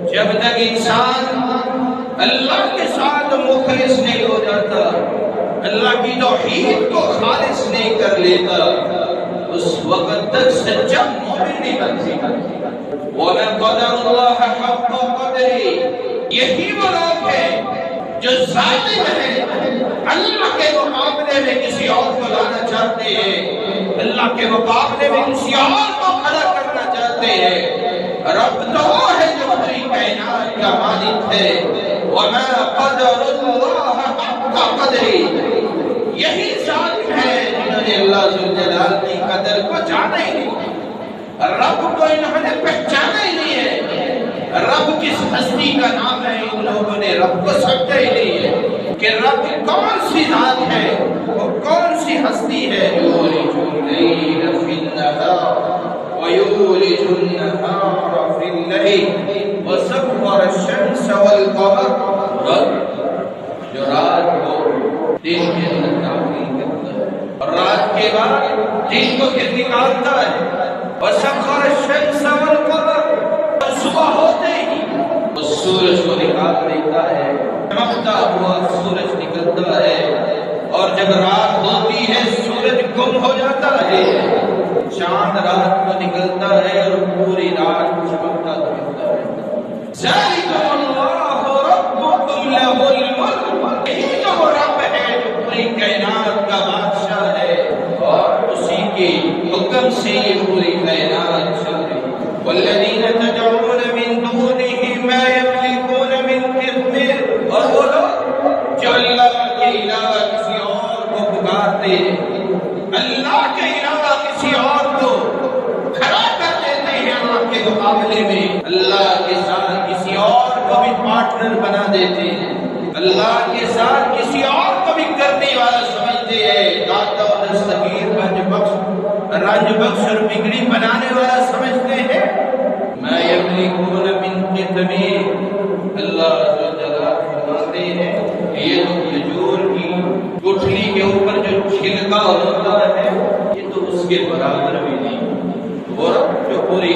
جب تک انسان اللہ کے ساتھ مخلص نہیں ہو جاتا، اللہ کی توحید کو خالص نہیں کر لیتا، اس وقت تک سچا مومن نہیں بن سکتا۔ وَمَا قَدَرُ اللَّهَ حَقَّ قَدْرِهِ، یہی وہ لوگ ہیں جو ظالم ہیں، اللہ کے مقابلے میں کسی اور کو لانا چاہتے ہیں، اللہ کے مقابلے میں کسی اور کو کھڑا کرنا چاہتے ہیں۔ رب تو وہ ہے جو پوری کائنات کا مالک ہے۔ وَمَا قَدَرُ اللَّهَ حَقَّ قَدْرِهِ، یہی ظالم ہے جنہوں نے اللہ ذوالجلال کی قدر کو جانا ہی نہیں، رب کو انہوں نے پہچانا ہی نہیں ہے۔ رب کس ہستی کا نام ہے، ان لوگوں نے رب کو سمجھا ہی نہیں ہے کہ رب کون سی ذات ہے، وہ کون سی ہستی ہے۔ یولج اللیل فی النہار ویولج النہار فی اللیل وسخر الشمس والقمر، جو رات کو دن کے اندر داخل کرتا ہے اور رات کے بعد دن کو پھر نکالتا ہے۔ وسخر الشمس والقمر، صبح ہوتے ہی وہ سورج کو نکال دیتا ہے، چمکتا ہوا سورج نکلتا ہے، اور جب رات ہوتی ہے سورج گم ہو جاتا ہے، چاند رات کو نکلتا ہے اور پوری رات چمکتا دکھتا ہے۔ ذالکم اللہ ربکم لہ الملک، یہی تو وہ رب ہے جو پوری کائنات کا بادشاہ ہے، اور اسی کے حکم سے یہ پوری کائنات چل رہی ہے۔ والذین تدعون من دونہ ما یملکون من قطمیر، اور وہ لوگ جو اللہ کے علاوہ کسی اور کو پکارتے ہیں، اللہ کے علاوہ کسی اور کو کھڑا کر دیتے ہیں اللہ کے مقابلے میں، اللہ کے ساتھ کسی اور کو بھی پارٹنر بنا دیتے ہیں، اللہ کے ساتھ کسی اور کو بھی کرنے والا سمجھتے ہیں، داتا و دستگیر رنج بخش اور بگڑی بنانے والا سمجھتے ہیں۔ ما یملکون من قطمیر، اللہ ذوالجلال فرماتے ہیں کہ یہ تو کھجور کی گٹھلی کے اوپر جو چھلکا ہوتا ہے، یہ تو اس کے برابر بھی نہیں۔ وہ رب جو پوری